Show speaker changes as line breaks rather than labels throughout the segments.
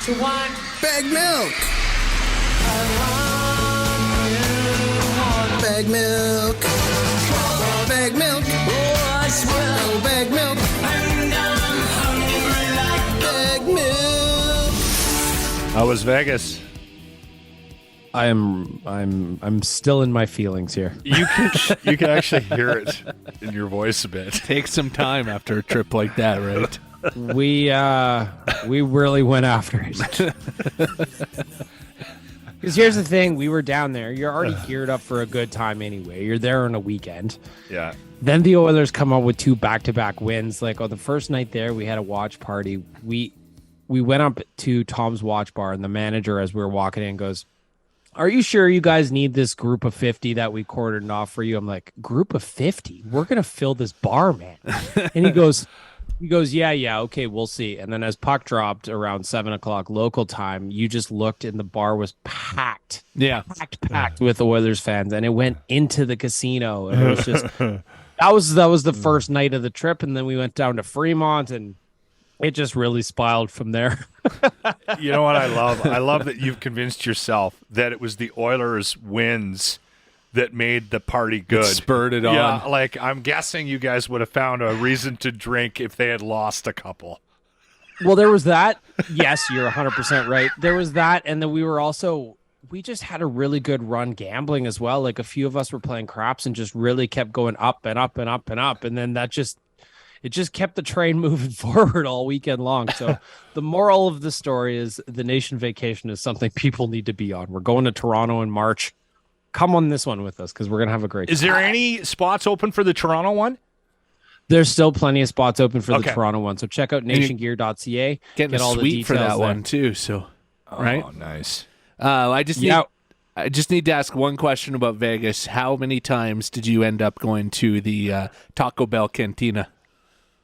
to what?
Baggedmilk. Baggedmilk. Baggedmilk.
Oh, I swear.
Oh, Baggedmilk.
And I'm hungry like
Baggedmilk.
How was Vegas?
I'm still in my feelings here.
You can actually hear it in your voice a bit.
Take some time after a trip like that, right?
We really went after it. Because here's the thing, we were down there. You're already geared up for a good time anyway. You're there on a weekend.
Yeah.
Then the Oilers come out with 2 back-to-back wins. Like on the first night there, we had a watch party. We went up to Tom's Watch Bar, and the manager, as we were walking in, goes, "Are you sure you guys need this group of 50 that we cordoned off for you?" I'm like, "Group of 50? We're going to fill this bar, man." And he goes, yeah, okay, we'll see. And then as puck dropped around 7 o'clock local time, you just looked and the bar was packed.
Yeah.
Packed with Oilers fans. And it went into the casino. And it was just, that was the first night of the trip. And then we went down to Fremont and it just really spiraled from there.
You know what I love? I love that you've convinced yourself that it was the Oilers' wins that made the party good.
It spurred it on.
Yeah, like I'm guessing you guys would have found a reason to drink if they had lost a couple.
Well, there was that. Yes, you're 100% right. There was that. And then we just had a really good run gambling as well. Like a few of us were playing craps and just really kept going up and up and up and up. And then it just kept the train moving forward all weekend long. So the moral of the story is the nation vacation is something people need to be on. We're going to Toronto in March. Come on this one with us because we're going to have a great time.
Is there any spots open for the Toronto one?
There's still plenty of spots open for the
Okay.
Toronto one. So check out nationgear.ca.
Getting
Get
a
all the
suite
details
for that
there.
one too. So, right?
Oh, nice.
I just need to ask one question about Vegas. How many times did you end up going to the Taco Bell Cantina?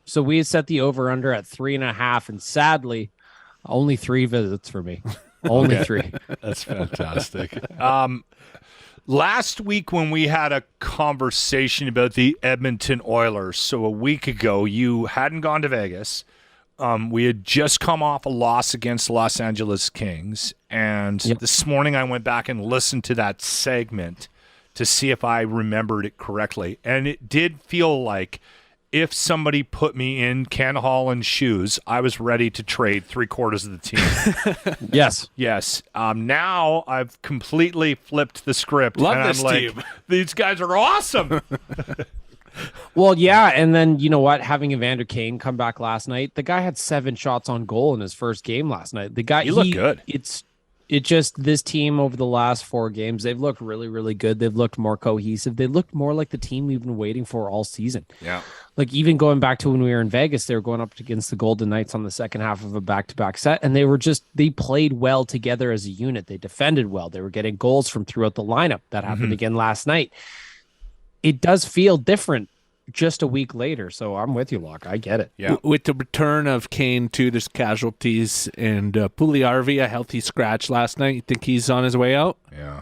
So we had set the over-under at 3.5, and sadly, only 3 visits for me. Only 3.
That's fantastic. Last week when we had a conversation about the Edmonton Oilers, so a week ago, you hadn't gone to Vegas. We had just come off a loss against the Los Angeles Kings, and This morning I went back and listened to that segment to see if I remembered it correctly, and it did feel like if somebody put me in Ken Holland's shoes, I was ready to trade 3/4 of the team.
Yes.
Yes. Now I've completely flipped the script.
Love
and
this
I'm
team.
like, these guys are awesome.
Well, yeah, and then you know what? Having Evander Kane come back last night, the guy had 7 shots on goal in his first game last night. The guy,
He looked good.
It just this team over the last 4 games, they've looked really, really good. They've looked more cohesive. They looked more like the team we've been waiting for all season.
Yeah.
Like even going back to when we were in Vegas, they were going up against the Golden Knights on the second half of a back-to-back set, and they played well together as a unit. They defended well. They were getting goals from throughout the lineup. That happened again last night. It does feel different just a week later, so I'm with you, Locke. I get it.
Yeah.
With the return of Kane too, there's casualties, and Puljujarvi, a healthy scratch last night. You think he's on his way out?
Yeah.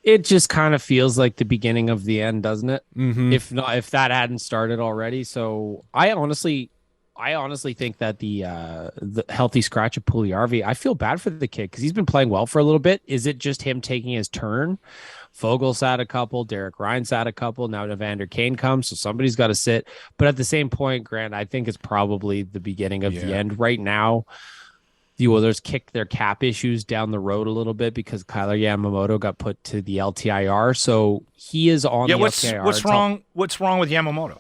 It just kind of feels like the beginning of the end, doesn't it?
Mm-hmm.
If that hadn't started already. So I honestly think that the healthy scratch of Puljujarvi, I feel bad for the kid because he's been playing well for a little bit. Is it just him taking his turn? Fogel's had a couple, Derek Ryan's had a couple, now Evander Kane comes, so somebody's got to sit. But at the same point, Grant, I think it's probably the beginning of the end. Right now, the Oilers kicked their cap issues down the road a little bit because Kyler Yamamoto got put to the LTIR, so he is on the LTIR.
What's wrong? What's wrong with Yamamoto?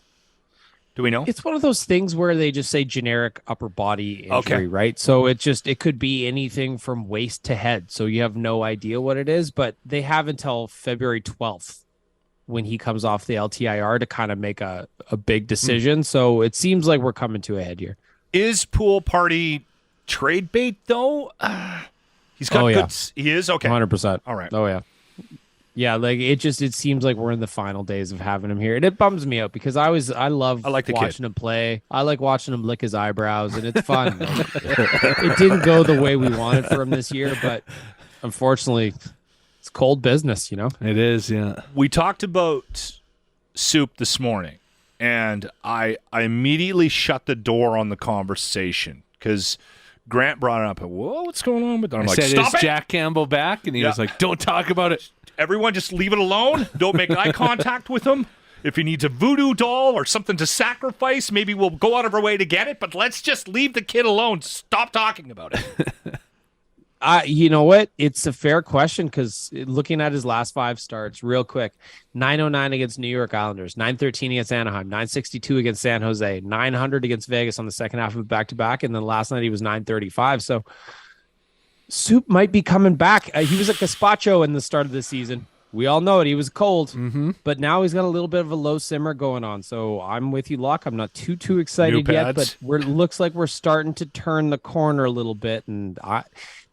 Do we know?
It's one of those things where they just say generic upper body injury, right? So it could be anything from waist to head. So you have no idea what it is, but they have until February 12th when he comes off the LTIR to kind of make a big decision. So it seems like we're coming to a head here.
Is Pool Party trade bait though? He's got good. He is okay.
100%.
All right.
Oh yeah. Yeah, like it seems like we're in the final days of having him here. And it bums me out because I like watching him play. I like watching him lick his eyebrows, and it's fun. It didn't go the way we wanted for him this year, but unfortunately it's cold business, you know?
It is, yeah.
We talked about Soup this morning, and I immediately shut the door on the conversation because Grant brought it up. Whoa, what's going on with that? I'm
I
like,
said,
stop
is
it!
Jack Campbell back? And he was like, don't talk about it.
Everyone just leave it alone. Don't make eye contact with him. If he needs a voodoo doll or something to sacrifice, maybe we'll go out of our way to get it, but let's just leave the kid alone. Stop talking about it.
You know what? It's a fair question because looking at his last 5 starts, real quick, 909 against New York Islanders, 913 against Anaheim, 962 against San Jose, 900 against Vegas on the second half of back-to-back, and then last night he was 935. So Soup might be coming back. He was a gazpacho in the start of the season. We all know it. He was cold, but now he's got a little bit of a low simmer going on. So I'm with you, Locke. I'm not too excited yet, but looks like we're starting to turn the corner a little bit, and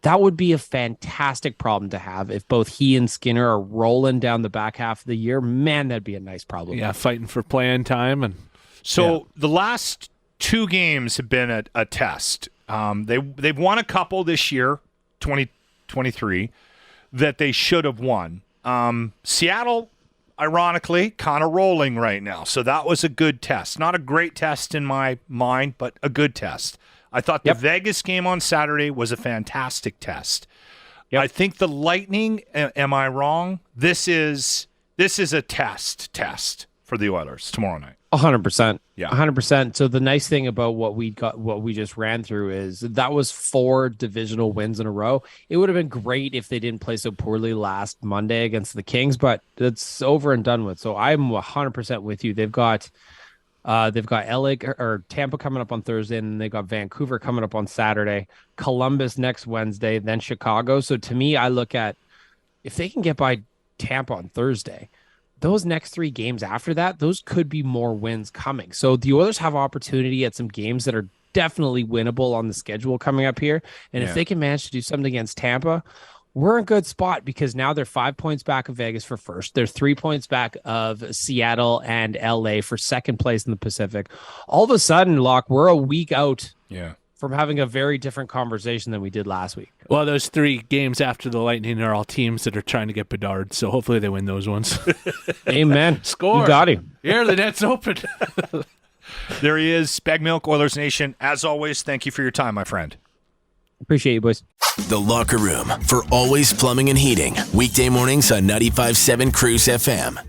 that would be a fantastic problem to have if both he and Skinner are rolling down the back half of the year. Man, that'd be a nice problem.
Yeah, fighting for playing time. And
So the last 2 games have been a test. They've won a couple this year, 2023, that they should have won. Seattle, ironically, kind of rolling right now. So that was a good test. Not a great test in my mind, but a good test. I thought the Vegas game on Saturday was a fantastic test. I think the Lightning, am I wrong? This is a test for the Oilers tomorrow night.
100%.
Yeah.
100%. So the nice thing about what we just ran through is that was 4 divisional wins in a row. It would have been great if they didn't play so poorly last Monday against the Kings, but it's over and done with. So I'm 100% with you. They've got LA or Tampa coming up on Thursday, and then they got Vancouver coming up on Saturday, Columbus next Wednesday, then Chicago. So to me, I look at if they can get by Tampa on Thursday, those next 3 games after that, those could be more wins coming. So the Oilers have opportunity at some games that are definitely winnable on the schedule coming up here. And if they can manage to do something against Tampa, we're in a good spot because now they're 5 points back of Vegas for first. They're 3 points back of Seattle and LA for second place in the Pacific. All of a sudden, Locke, we're a week out from having a very different conversation than we did last week.
Well, those 3 games after the Lightning are all teams that are trying to get Bedard, so hopefully they win those ones.
Amen.
Score.
You got him.
Here, the net's open.
There he is, Baggedmilk, Oilers Nation. As always, thank you for your time, my friend.
Appreciate you, boys.
The Locker Room for Always Plumbing and Heating. Weekday mornings on 95.7 Cruise FM.